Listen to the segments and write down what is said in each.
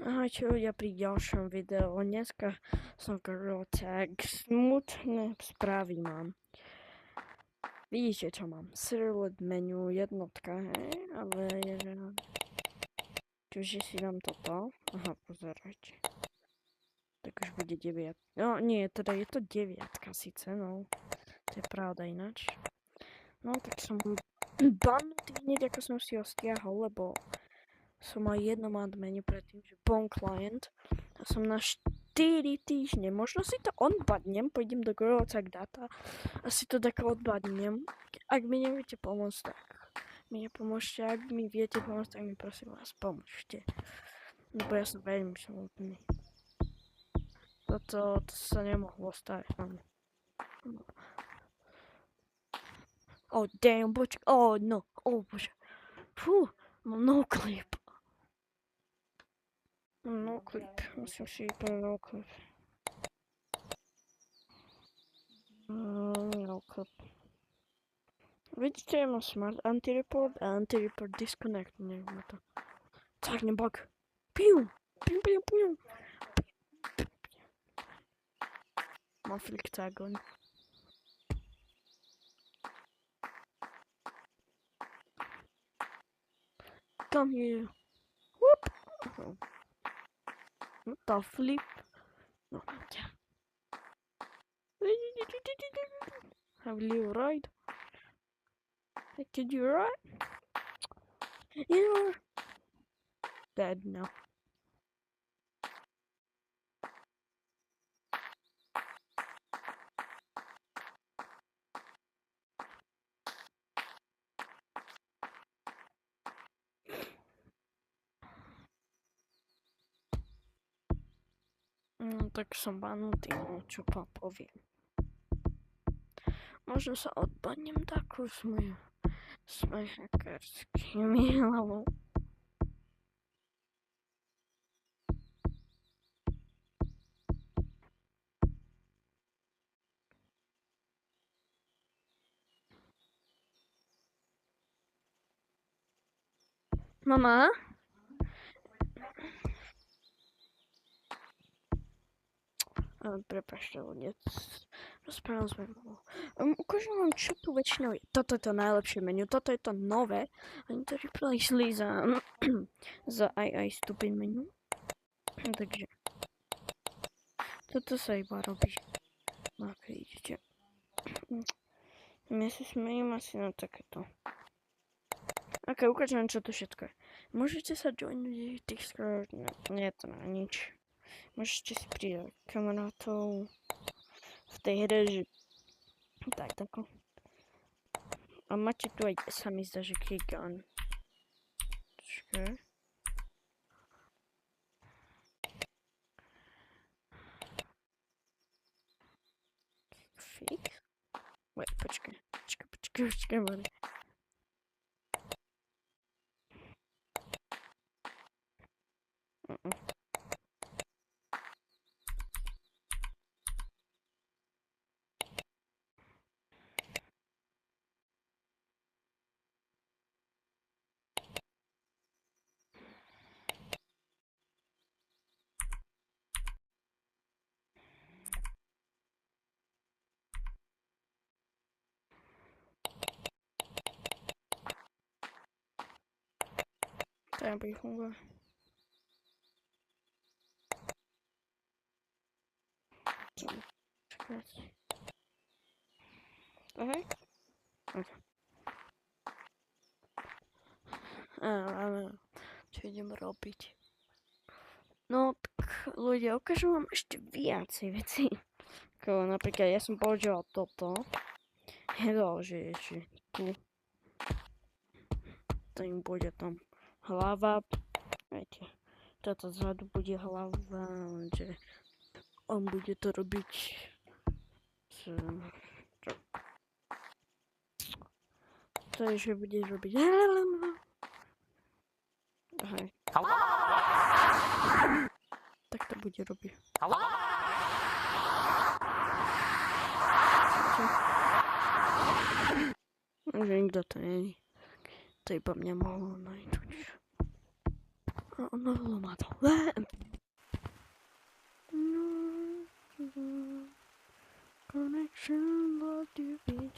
Ahojte ľudia pri ďalšom videu. Dneska som tak smutné správy mám. Vidíte čo mám? Select menu jednotka, hej? Ale čiže si dám toto. Aha, pozerajte. Tak už bude 9. No nie, teda je to 9 síce, no. To je pravda ináč. No tak som banutý hneď ako som si ho stiahol, lebo som mal jednom admenu predtým, že bon client. A som na 4 týždne. Možno si to odbadnem, pôjdem do Growtag Data a si to tak odbadnem. Ak mi neviete pomôcť, tak mi nepomôžte. Ak mi viete pomôcť, tak mi prosím vás pomôžte. Lebo ja som veľmi samotný. Toto sa nemohlo stať. Oh damn, počkaj. Oh no. Oh bože. Fú, mám no clip. No clip. Musím si vypadať no clip. No clip. Vidíte, ja mám smart anti-report a anti-report disconnect. Neviem to. Cakne bug. Piu. Piu, piu, piu. Mám flicktagon. Come here. Whoop. What the flip? No, yeah. Have you ride? Could you ride? You're dead now. No tak som banutý, no čo poviem. Možno sa odpadnem takú s mojou hackerskými hlavou. Mama? Prepašte, ľudia. Rozprávam s mojou mamou. Ukážem vám, čo tu väčšinou je. Toto je to najlepšie menu, toto je to nové. Oni to replaceli za aj stupid menu. Takže toto sa iba robí. Ako vidíte. Ja sa smejem asi na takéto. Ok, ukážem, čo to všetko je. Môžete sa joinúť tých skôr. Nie je to na nič. Môžete si pridať kamarátov v tej hre, že tak. A máte tu aj, sa mi zdá, že kick gun. Počkaj. Fix? Wait, počkaj, Mari. To nebude fungovať. Čakajte. Okay. Áno. Čo idem robiť? No tak ľudia, ukážem vám ešte viacej veci. Ako napríklad ja som používal toto. Hello, že tu. To im bude tam hlava. Viete, toto zadu bude hlava, že on bude to robiť to je, že bude robiť hej. Tak to bude robiť. Že nikto to nie je. To iba mňa mohlo nájsť. No ma to. Connection, love to be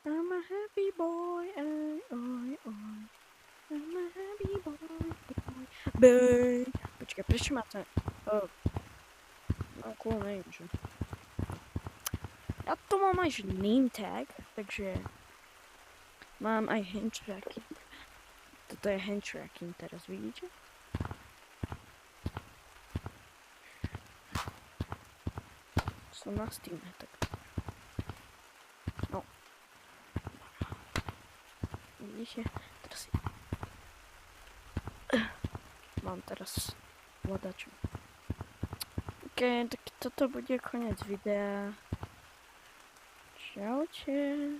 I'm a happy boy, I'm a happy boy. Počkaj, prečo má ten... cool name, že? Ja to mám aj name tag, takže mám aj hand tracking. Toto je hand tracking teraz, vidíte? Som na Steam, tak... No. Vidíte? Teraz si... Mám teraz vodaču. Ok, tak toto bude koniec videa. Čaute.